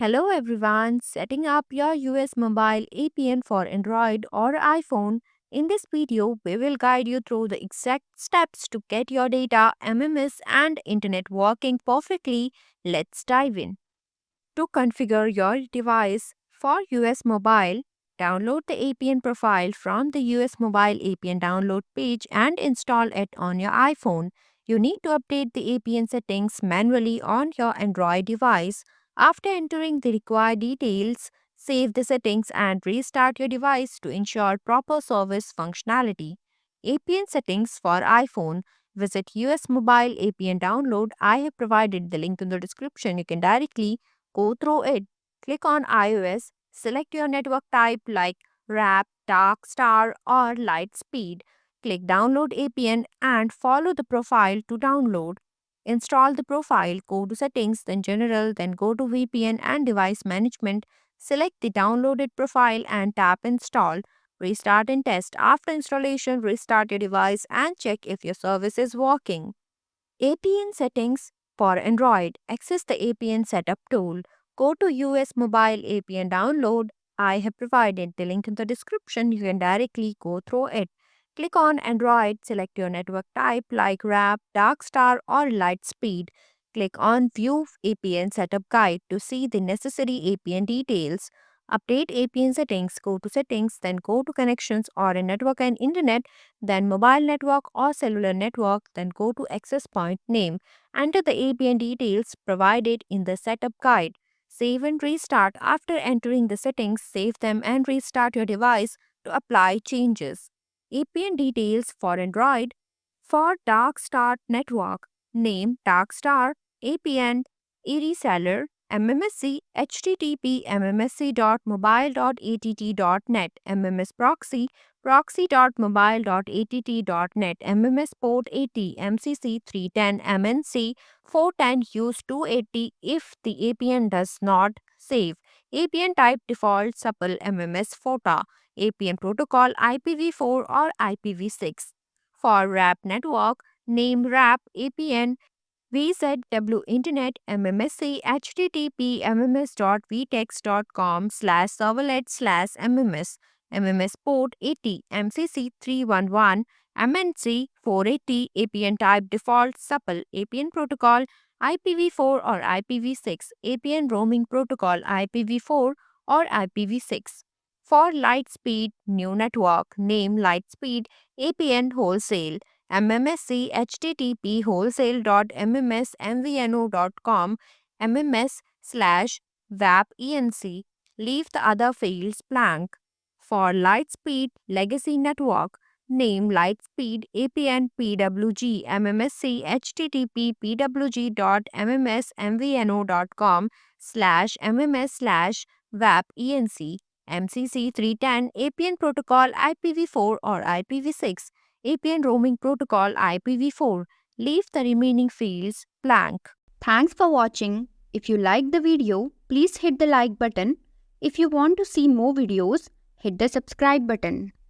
Hello everyone, setting up your US mobile APN for Android or iPhone. In this video, we will guide you through the exact steps to get your data, MMS and internet working perfectly. Let's dive in. To configure your device for US Mobile, download the APN profile from the US Mobile APN download page and install it on your iPhone. You need to update the APN settings manually on your Android device. After entering the required details, save the settings and restart your device to ensure proper service functionality. APN settings for iPhone. Visit US Mobile APN download. I have provided the link in the description. You can directly go through it. Click on iOS, select your network type like RAP, Dark Star, or Light Speed. Click Download APN and follow the profile to download. Install the profile, go to Settings, then General, then go to VPN and Device Management. Select the downloaded profile and tap Install. Restart and test. After installation, restart your device and check if your service is working. APN settings for Android. Access the APN setup tool. Go to US Mobile APN download. I have provided the link in the description. You can directly go through it. Click on Android, select your network type like RAP, Darkstar, or Lightspeed. Click on View APN Setup Guide to see the necessary APN details. Update APN settings, go to Settings, then go to Connections or a Network and Internet, then Mobile Network or Cellular Network, then go to Access Point Name. Enter the APN details provided in the Setup Guide. Save and restart. After entering the settings, save them and restart your device to apply changes. APN details for Android. For Darkstar Network, name Darkstar, APN, reseller, MMSC, HTTP, mmsc.mobile.att.net, MMS proxy, proxy.mobile.att.net, MMS port 80, MCC 310, MNC 410, use 280 if the APN does not save. APN type default supple MMS FOTA, APN protocol IPv4 or IPv6. For RAP network, name RAP APN VZW Internet MMSC HTTP mms.vtex.com/servlet/mms MMS port 80 MCC 311 MNC 480 APN type default supple APN protocol IPv4 or IPv6 APN roaming protocol IPv4 or IPv6. For Lightspeed new network name Lightspeed APN wholesale MMSC HTTP wholesale.mms.mvno.com MMS/WAP-ENC. Leave the other fields blank. For Lightspeed Legacy Network, name Lightspeed APN PWG MMSC HTTP pwg.mms.mvno.com/mms/WAP-ENC MCC 310 APN protocol IPv4 or IPv6 APN roaming protocol IPv4. Leave the remaining fields blank. Thanks for watching. If you liked the video, please hit the like button. If you want to see more videos, hit the subscribe button.